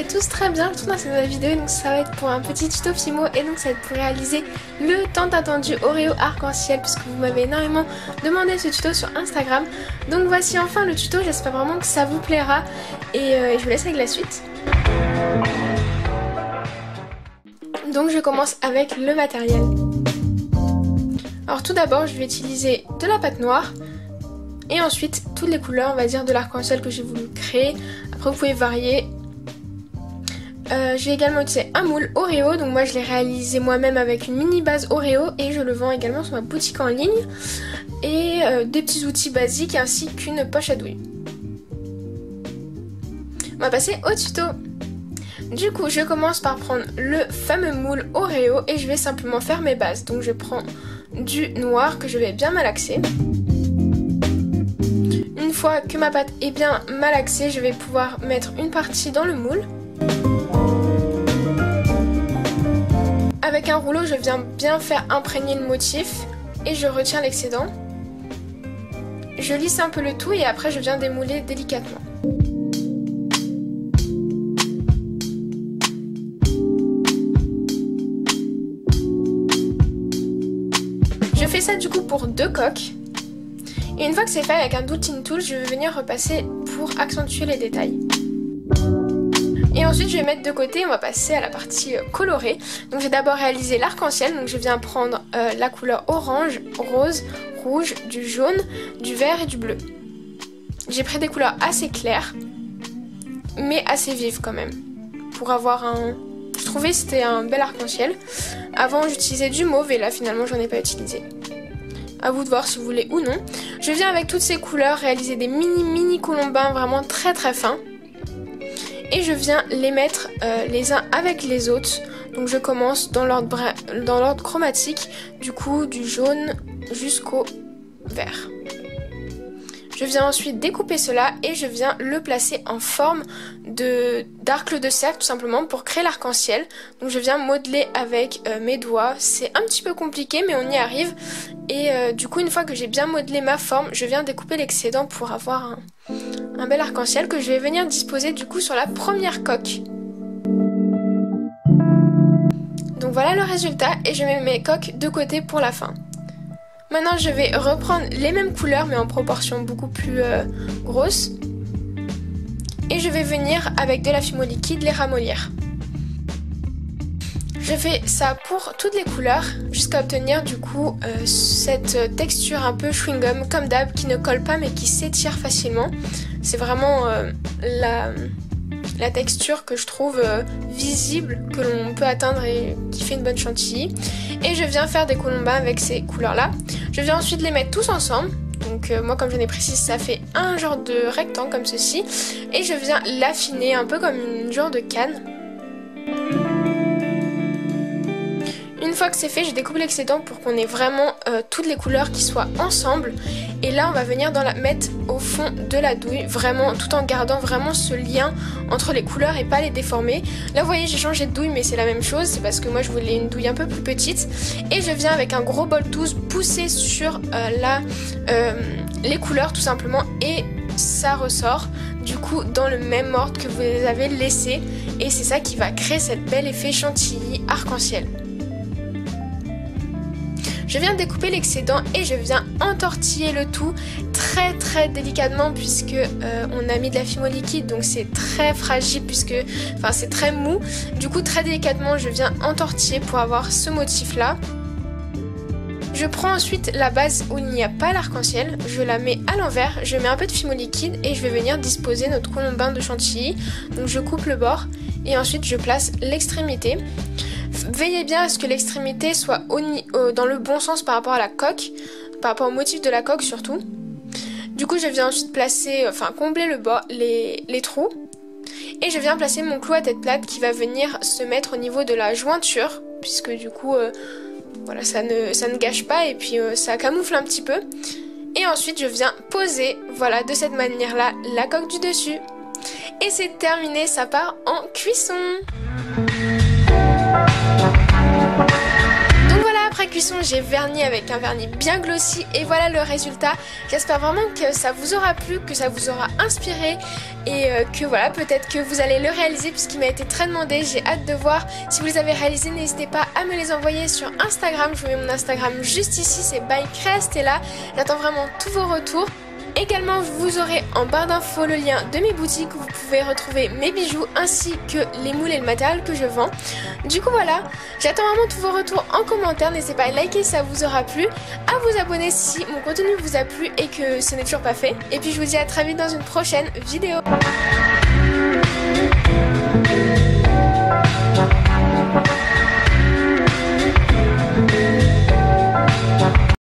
tous très bien, je trouve dans cette nouvelle vidéo. Donc ça va être pour un petit tuto Fimo et donc ça va être pour réaliser le tant attendu Oreo arc-en-ciel puisque vous m'avez énormément demandé ce tuto sur Instagram. Donc voici enfin le tuto, j'espère vraiment que ça vous plaira et je vous laisse avec la suite. Donc je commence avec le matériel. Alors tout d'abord je vais utiliser de la pâte noire et ensuite toutes les couleurs on va dire de l'arc-en-ciel que j'ai voulu créer. Après vous pouvez varier. Je vais également utiliser un moule Oreo, donc moi je l'ai réalisé moi-même avec une mini base Oreo et je le vends également sur ma boutique en ligne. Et des petits outils basiques ainsi qu'une poche à douille. On va passer au tuto. Du coup je commence par prendre le fameux moule Oreo et je vais simplement faire mes bases. Donc je prends du noir que je vais bien malaxer. Une fois que ma pâte est bien malaxée, je vais pouvoir mettre une partie dans le moule. Avec un rouleau, je viens bien faire imprégner le motif et je retire l'excédent. Je lisse un peu le tout et après je viens démouler délicatement. Je fais ça du coup pour 2 coques. Et une fois que c'est fait avec un doutine tool, je vais venir repasser pour accentuer les détails. Et ensuite je vais mettre de côté, on va passer à la partie colorée. Donc j'ai d'abord réalisé l'arc-en-ciel, donc je viens prendre la couleur orange, rose, rouge, du jaune, du vert et du bleu. J'ai pris des couleurs assez claires, mais assez vives quand même. Pour avoir un... Je trouvais que c'était un bel arc-en-ciel. Avant j'utilisais du mauve et là finalement j'en ai pas utilisé. À vous de voir si vous voulez ou non. Je viens avec toutes ces couleurs réaliser des mini colombins vraiment très fins. Et je viens les mettre les uns avec les autres. Donc je commence dans l'ordre chromatique, du coup du jaune jusqu'au vert. Je viens ensuite découper cela et je viens le placer en forme d'arc de cercle tout simplement pour créer l'arc-en-ciel. Donc je viens modeler avec mes doigts. C'est un petit peu compliqué mais on y arrive. Et du coup une fois que j'ai bien modelé ma forme, je viens découper l'excédent pour avoir un bel arc-en-ciel que je vais venir disposer du coup sur la première coque. Donc voilà le résultat et je mets mes coques de côté pour la fin. Maintenant je vais reprendre les mêmes couleurs mais en proportion beaucoup plus grosse. Et je vais venir avec de la Fimo liquide les ramollir. Je fais ça pour toutes les couleurs jusqu'à obtenir du coup cette texture un peu chewing-gum comme d'hab qui ne colle pas mais qui s'étire facilement. C'est vraiment la texture que je trouve visible, que l'on peut atteindre et qui fait une bonne chantilly. Et je viens faire des colombins avec ces couleurs là. Je viens ensuite les mettre tous ensemble. Donc moi comme je l'ai précisé ça fait un genre de rectangle comme ceci. Et je viens l'affiner un peu comme une genre de canne. Une fois que c'est fait, je découpe l'excédent pour qu'on ait vraiment toutes les couleurs qui soient ensemble. Et là, on va venir mettre au fond de la douille, vraiment, tout en gardant vraiment ce lien entre les couleurs et pas les déformer. Là, vous voyez, j'ai changé de douille, mais c'est la même chose. C'est parce que moi, je voulais une douille un peu plus petite. Et je viens avec un gros bol 12 pousser sur les couleurs, tout simplement. Et ça ressort, du coup, dans le même ordre que vous les avez laissé. Et c'est ça qui va créer cet bel effet chantilly arc-en-ciel. Je viens découper l'excédent et je viens entortiller le tout très délicatement puisque on a mis de la Fimo liquide donc c'est très fragile c'est très mou. Du coup très délicatement je viens entortiller pour avoir ce motif là. Je prends ensuite la base où il n'y a pas l'arc-en-ciel, je la mets à l'envers, je mets un peu de Fimo liquide et je vais venir disposer notre colombin de chantilly. Donc je coupe le bord et ensuite je place l'extrémité. Veillez bien à ce que l'extrémité soit dans le bon sens par rapport à la coque, par rapport au motif de la coque surtout. Du coup je viens ensuite combler le bord, les trous. Et je viens placer mon clou à tête plate qui va venir se mettre au niveau de la jointure. Puisque du coup voilà, ça ne gâche pas et puis ça camoufle un petit peu. Et ensuite je viens poser voilà, de cette manière là la coque du dessus. Et c'est terminé, ça part en cuisson. cuisson, j'ai verni avec un vernis bien glossy et voilà le résultat. J'espère vraiment que ça vous aura plu, que ça vous aura inspiré et que voilà, peut-être que vous allez le réaliser puisqu'il m'a été très demandé. J'ai hâte de voir si vous les avez réalisés. N'hésitez pas à me les envoyer sur Instagram. Je vous mets mon Instagram juste ici, c'est by Créastella. J'attends vraiment tous vos retours. Également, vous aurez en barre d'infos le lien de mes boutiques où vous pouvez retrouver mes bijoux ainsi que les moules et le matériel que je vends. Du coup voilà, j'attends vraiment tous vos retours en commentaire. N'hésitez pas à liker si ça vous aura plu, à vous abonner si mon contenu vous a plu et que ce n'est toujours pas fait. Et puis je vous dis à très vite dans une prochaine vidéo.